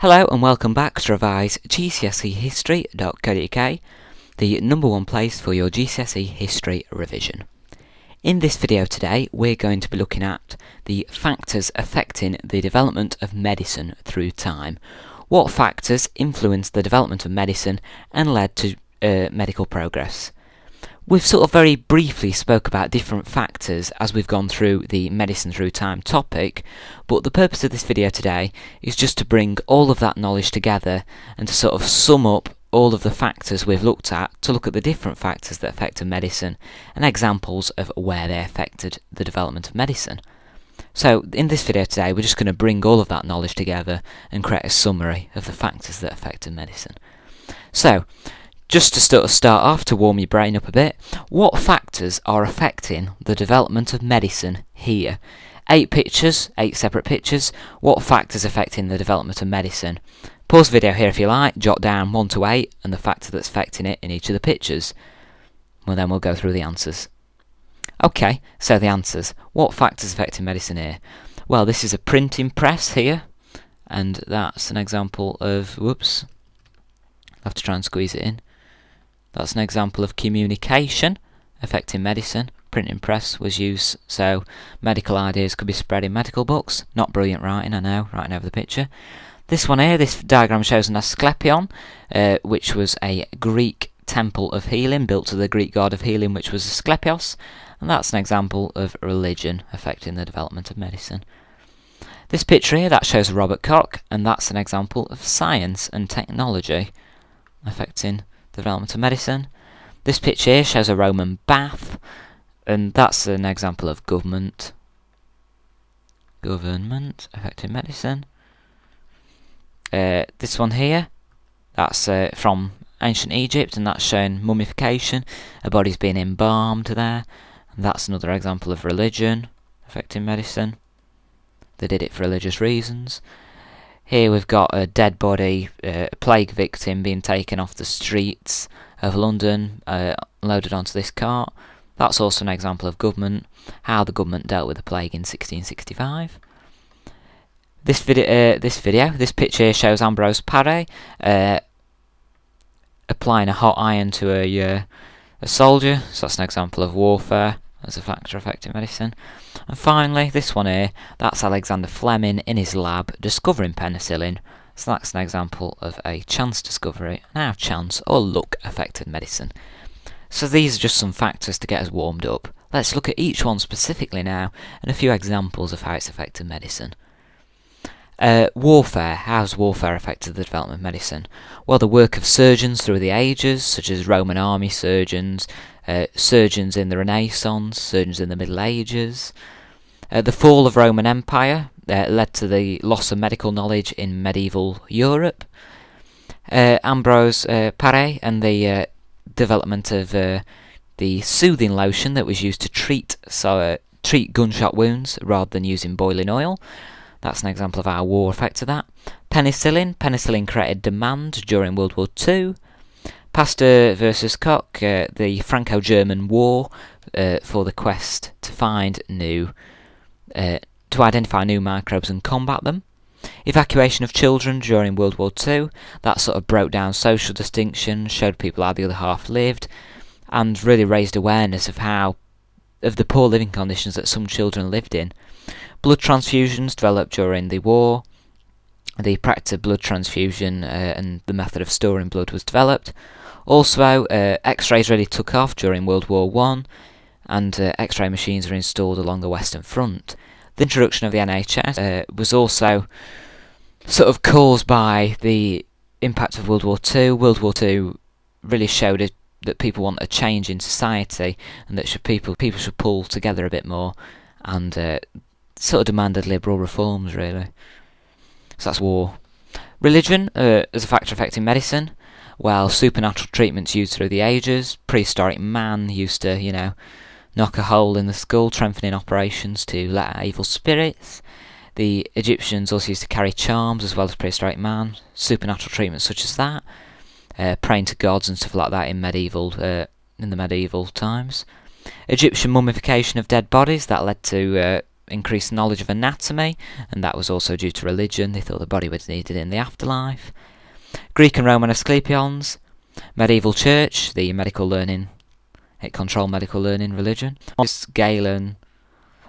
Hello and welcome back to revise GCSE history.co.uk, the number one place for your GCSE history revision. In this video today, we're going to be looking at the factors affecting the development of medicine through time. What factors influenced the development of medicine and led to medical progress? We've sort of very briefly spoke about different factors as we've gone through the medicine through time topic, but the purpose of this video today is just to bring all of that knowledge together and to sort of sum up all of the factors we've looked at, to look at the different factors that affected medicine and examples of where they affected the development of medicine. So in this video today, we're just going to bring all of that knowledge together and create a summary of the factors that affected medicine. So, just to start off, to warm your brain up a bit, what factors are affecting the development of medicine here? 8 separate pictures. What factors affecting the development of medicine? Pause the video here if you like, jot down 1 to 8 and the factor that's affecting it in each of the pictures. Well, then we'll go through the answers. Okay, so the answers. What factors affecting medicine here? Well, this is a printing press here, and that's an example of, whoops, I'll have to try and squeeze it in. That's an example of communication affecting medicine. Printing press was used so medical ideas could be spread in medical books. Not brilliant writing, I know, writing over the picture. This one here, this diagram shows an Asclepion, which was a Greek temple of healing, built to the Greek god of healing, which was Asclepios, and that's an example of religion affecting the development of medicine. This picture here, that shows Robert Koch, and that's an example of science and technology affecting the development of medicine. This picture here shows a Roman bath, and that's an example of government affecting medicine. This one here, that's from ancient Egypt, and that's showing mummification. A body's being embalmed there, and that's another example of religion affecting medicine. They did it for religious reasons. Here we've got a dead body, a plague victim being taken off the streets of London, loaded onto this cart. That's also an example of government, how the government dealt with the plague in 1665. This picture here shows Ambrose Paré applying a hot iron to a soldier, so that's an example of warfare as a factor affecting medicine. And finally, this one here, that's Alexander Fleming in his lab discovering penicillin. So that's an example of a chance discovery, and how chance or luck affected medicine. So these are just some factors to get us warmed up. Let's look at each one specifically now, and a few examples of how it's affected medicine. Warfare. How's warfare affected the development of medicine? Well, the work of surgeons through the ages, such as Roman army surgeons, surgeons in the Renaissance, surgeons in the Middle Ages. The fall of Roman Empire led to the loss of medical knowledge in medieval Europe. Ambrose Paré and the development of the soothing lotion that was used to treat gunshot wounds rather than using boiling oil. That's an example of how war affected that. Penicillin created demand during World War II. Pasteur versus Koch, the Franco-German War for the quest to identify new microbes and combat them. Evacuation of children during World War II, that sort of broke down social distinction, showed people how the other half lived, and really raised awareness of the poor living conditions that some children lived in. Blood transfusions developed during the war. The practice of blood transfusion and the method of storing blood was developed. Also, X-rays really took off during World War I, and X-ray machines were installed along the Western Front. The introduction of the NHS was also sort of caused by the impact of World War II. World War II really showed that people want a change in society, and that people should pull together a bit more, and sort of demanded liberal reforms, really. So that's war. Religion as a factor affecting medicine. Well, supernatural treatments used through the ages. Prehistoric man used to, knock a hole in the skull, strengthening operations to let out evil spirits. The Egyptians also used to carry charms as well as prehistoric man. Supernatural treatments such as that. Praying to gods and stuff like that in the medieval times. Egyptian mummification of dead bodies, that led to increased knowledge of anatomy, and that was also due to religion. They thought the body was needed in the afterlife. Greek and Roman Asclepions. Medieval church, the medical learning, it controlled medical learning religion. Galen,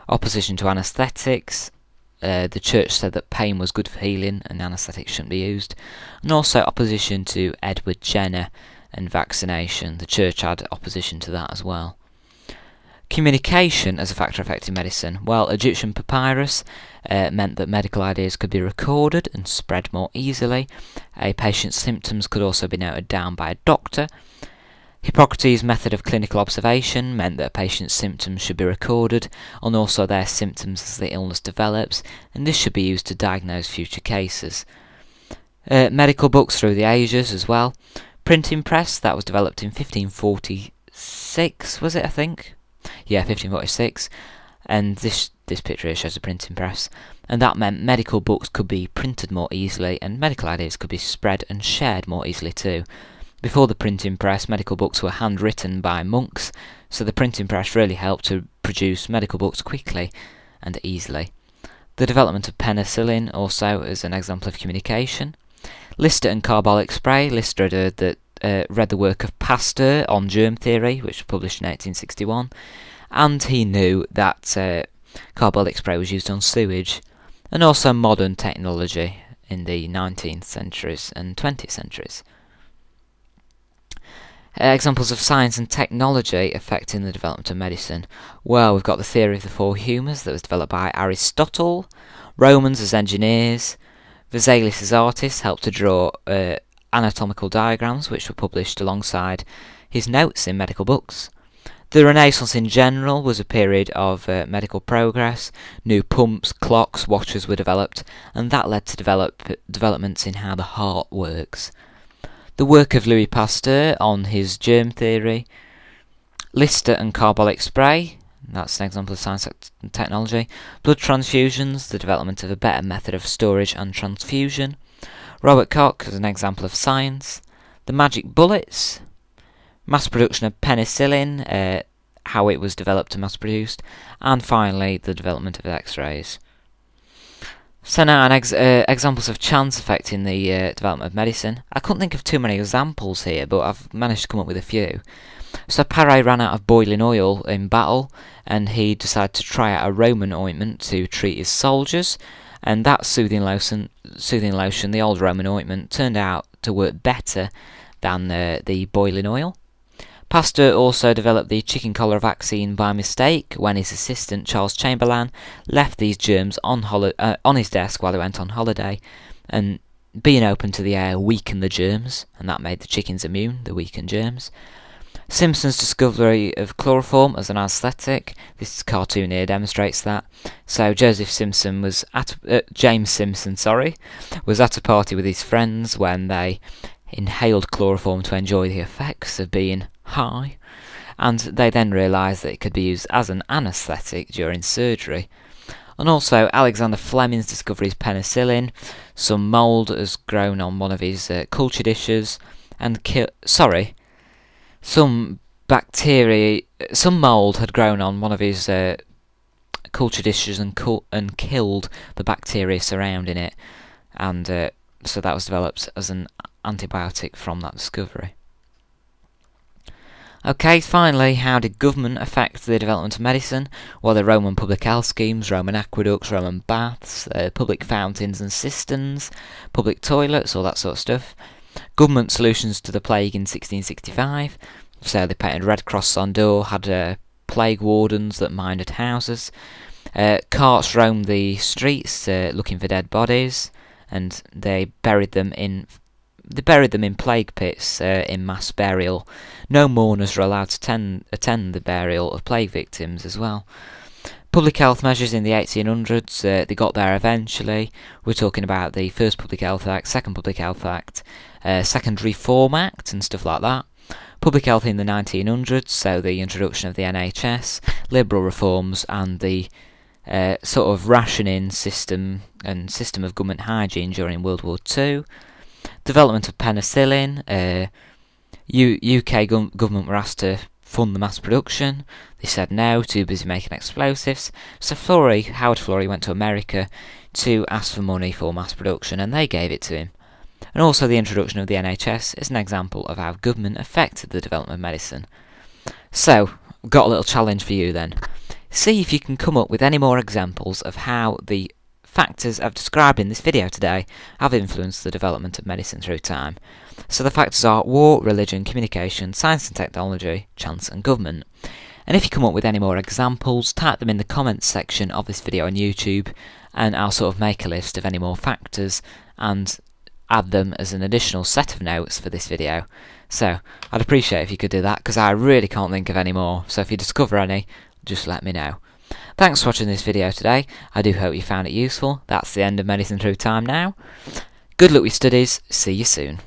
opposition to anaesthetics. The church said that pain was good for healing and anaesthetics shouldn't be used. And also opposition to Edward Jenner and vaccination. The church had opposition to that as well. Communication as a factor affecting medicine. Well, Egyptian papyrus meant that medical ideas could be recorded and spread more easily. A patient's symptoms could also be noted down by a doctor. Hippocrates' method of clinical observation meant that a patient's symptoms should be recorded, and also their symptoms as the illness develops, and this should be used to diagnose future cases. Medical books through the ages as well. Printing press, that was developed in 1546, was it, I think? Yeah, 1546, and this picture here shows a printing press, and that meant medical books could be printed more easily, and medical ideas could be spread and shared more easily too. Before the printing press, medical books were handwritten by monks, so the printing press really helped to produce medical books quickly and easily. The development of penicillin also is an example of communication. Lister and carbolic spray. Lister read the work of Pasteur on germ theory, which was published in 1861, and he knew that carbolic spray was used on sewage, and also modern technology in the 19th centuries and 20th centuries. Examples of science and technology affecting the development of medicine. Well, we've got the theory of the four humours that was developed by Aristotle. Romans as engineers. Vesalius as artists helped to draw anatomical diagrams, which were published alongside his notes in medical books. The Renaissance in general was a period of medical progress. New pumps, clocks, watches were developed, and that led to developments in how the heart works. The work of Louis Pasteur on his germ theory. Lister and carbolic spray, that's an example of science and technology. Blood transfusions, the development of a better method of storage and transfusion. Robert Koch is an example of science. The magic bullets, mass production of penicillin, how it was developed and mass produced, and finally the development of X-rays. So now examples of chance affecting the development of medicine. I couldn't think of too many examples here, but I've managed to come up with a few. So Paris ran out of boiling oil in battle, and he decided to try out a Roman ointment to treat his soldiers, and that soothing lotion, the old Roman ointment, turned out to work better than the boiling oil. Pasteur also developed the chicken cholera vaccine by mistake when his assistant Charles Chamberlain left these germs on his desk while he went on holiday, and being open to the air weakened the germs, and that made the chickens immune, the weakened germs. Simpson's discovery of chloroform as an anaesthetic. This cartoon here demonstrates that. So James Simpson was at a party with his friends when they inhaled chloroform to enjoy the effects of being high, and they then realised that it could be used as an anaesthetic during surgery. And also Alexander Fleming's discovery of penicillin. Some mould has grown on one of his culture dishes, and some mould had grown on one of his culture dishes and killed the bacteria surrounding it, and so that was developed as an antibiotic from that discovery. Okay, finally, how did government affect the development of medicine? Well, the Roman public health schemes, Roman aqueducts, Roman baths, public fountains and cisterns, public toilets, all that sort of stuff. Government solutions to the plague in 1665. So they painted Red Cross on door, had plague wardens that minded houses. Carts roamed the streets looking for dead bodies, and they buried them in plague pits in mass burial. No mourners were allowed to attend the burial of plague victims as well. Public health measures in the 1800s, they got there eventually. We're talking about the First Public Health Act, Second Public Health Act, Second Reform Act and stuff like that. Public health in the 1900s, so the introduction of the NHS, liberal reforms, and the sort of rationing system and system of government hygiene during World War II. Development of penicillin. UK government were asked to fund the mass production. They said no, too busy making explosives. So Howard Florey went to America to ask for money for mass production, and they gave it to him. And also the introduction of the NHS is an example of how government affected the development of medicine. So, got a little challenge for you then. See if you can come up with any more examples of how the factors I've described in this video today have influenced the development of medicine through time. So the factors are war, religion, communication, science and technology, chance and government. And if you come up with any more examples, type them in the comments section of this video on YouTube, and I'll sort of make a list of any more factors and add them as an additional set of notes for this video. So I'd appreciate if you could do that, because I really can't think of any more. So if you discover any, just let me know. Thanks for watching this video today. I do hope you found it useful. That's the end of Medicine Through Time now. Good luck with your studies. See you soon.